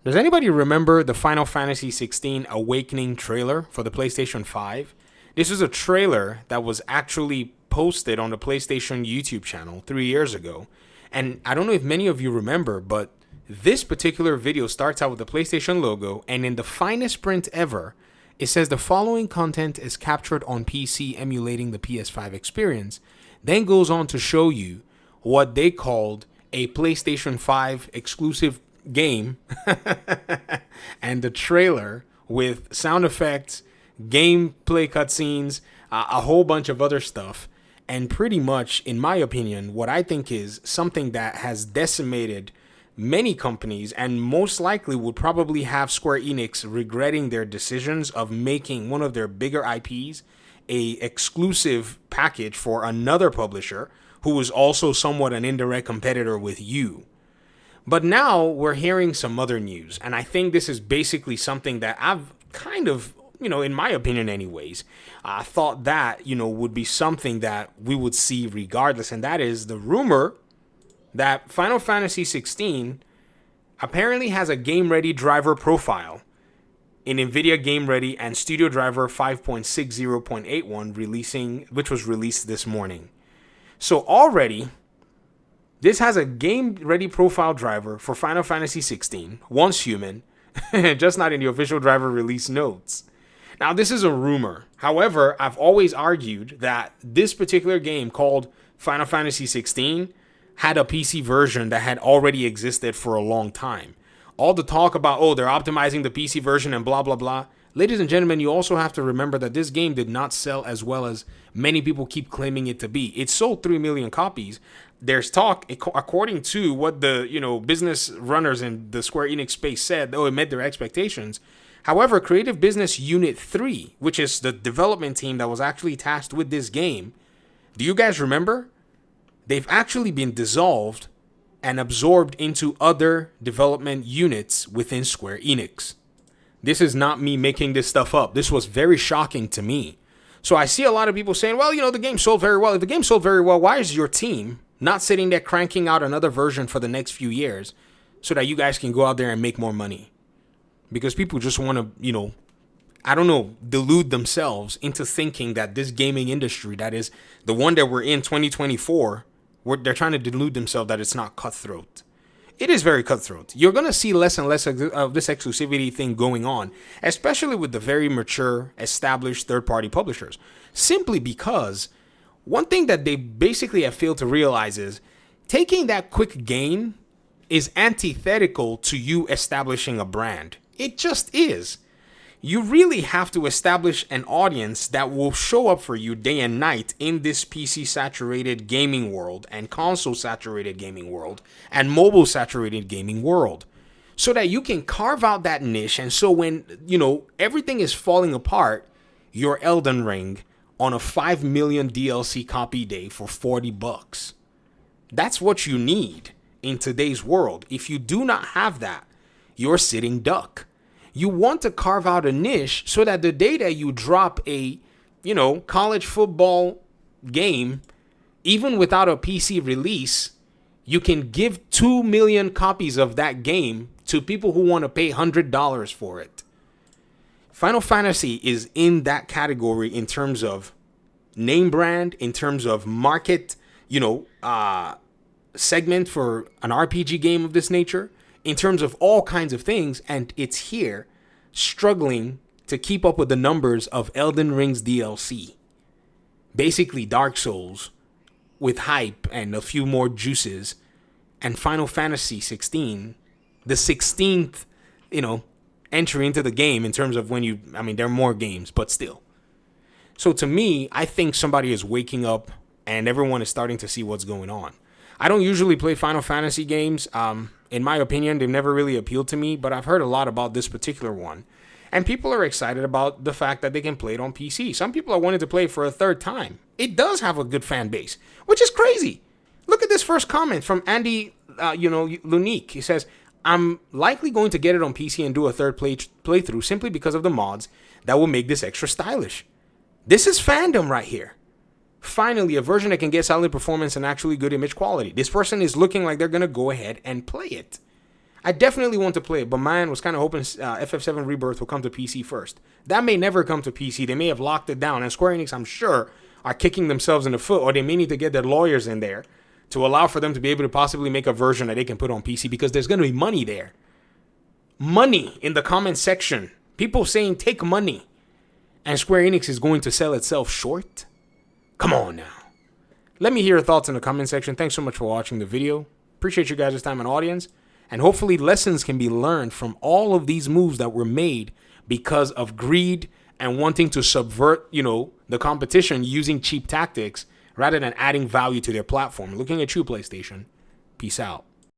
Does anybody remember the Final Fantasy XVI Awakening trailer for the PlayStation 5? This was a trailer that was actually posted on the PlayStation YouTube channel 3 years ago. And I don't know if many of you remember, but this particular video starts out with the PlayStation logo, and in the finest print ever, it says the following content is captured on PC emulating the PS5 experience. Then goes on to show you what they called a PlayStation 5 exclusive game and the trailer with sound effects, gameplay cutscenes, a whole bunch of other stuff. And pretty much, in my opinion, what I think is something that has decimated many companies and most likely would probably have Square Enix regretting their decisions of making one of their bigger IPs a exclusive package for another publisher who is also somewhat an indirect competitor with you. But now we're hearing some other news, and I think this is basically something that I've kind of, in my opinion anyways, I thought that, would be something that we would see regardless, and that is the rumor that Final Fantasy XVI apparently has a game-ready driver profile in NVIDIA Game Ready and Studio Driver 5.60.81 which was released this morning. So already, this has a game-ready profile driver for Final Fantasy XVI, once human, just not in the official driver release notes. Now, this is a rumor. However, I've always argued that this particular game called Final Fantasy XVI had a PC version that had already existed for a long time. All the talk about, they're optimizing the PC version and blah, blah, blah. Ladies and gentlemen, you also have to remember that this game did not sell as well as many people keep claiming it to be. It sold 3 million copies. There's talk, according to what the business runners in the Square Enix space said, it met their expectations. However, Creative Business Unit 3, which is the development team that was actually tasked with this game, do you guys remember? They've actually been dissolved and absorbed into other development units within Square Enix. This is not me making this stuff up. This was very shocking to me. So I see a lot of people saying, well, the game sold very well. If the game sold very well, why is your team not sitting there cranking out another version for the next few years so that you guys can go out there and make more money? Because people just want to, delude themselves into thinking that this gaming industry, that is the one that we're in 2024, they're trying to delude themselves that it's not cutthroat. It is very cutthroat. You're going to see less and less of this exclusivity thing going on, especially with the very mature, established third-party publishers. Simply because one thing that they basically have failed to realize is taking that quick gain is antithetical to you establishing a brand. It just is. You really have to establish an audience that will show up for you day and night in this PC-saturated gaming world and console-saturated gaming world and mobile-saturated gaming world so that you can carve out that niche. And so when, everything is falling apart, your Elden Ring on a 5 million DLC copy day for $40. That's what you need in today's world. If you do not have that, you're sitting duck. You want to carve out a niche so that the day that you drop a, college football game, even without a PC release, you can give 2 million copies of that game to people who want to pay $100 for it. Final Fantasy is in that category in terms of name brand, in terms of market, segment for an RPG game of this nature, in terms of all kinds of things, and it's here struggling to keep up with the numbers of Elden Ring's DLC. Basically Dark Souls with hype and a few more juices, and Final Fantasy 16, the 16th, entry into the game in terms of there are more games, but still. So to me, I think somebody is waking up and everyone is starting to see what's going on. I don't usually play Final Fantasy games. In my opinion, they've never really appealed to me, but I've heard a lot about this particular one. And people are excited about the fact that they can play it on PC. Some people are wanting to play it for a third time. It does have a good fan base, which is crazy. Look at this first comment from Andy, Lunique. He says, I'm likely going to get it on PC and do a third playthrough simply because of the mods that will make this extra stylish. This is fandom right here. Finally, a version that can get solid performance and actually good image quality. This person is looking like they're going to go ahead and play it. I definitely want to play it, but man was kind of hoping FF7 Rebirth will come to PC first. That may never come to PC. They may have locked it down. And Square Enix, I'm sure, are kicking themselves in the foot, or they may need to get their lawyers in there to allow for them to be able to possibly make a version that they can put on PC, because there's going to be money there. Money in the comment section. People saying take money. And Square Enix is going to sell itself short? Come on now. Let me hear your thoughts in the comment section. Thanks so much for watching the video. Appreciate you guys' time and audience. And hopefully lessons can be learned from all of these moves that were made because of greed and wanting to subvert, the competition using cheap tactics rather than adding value to their platform. Looking at you, PlayStation. Peace out.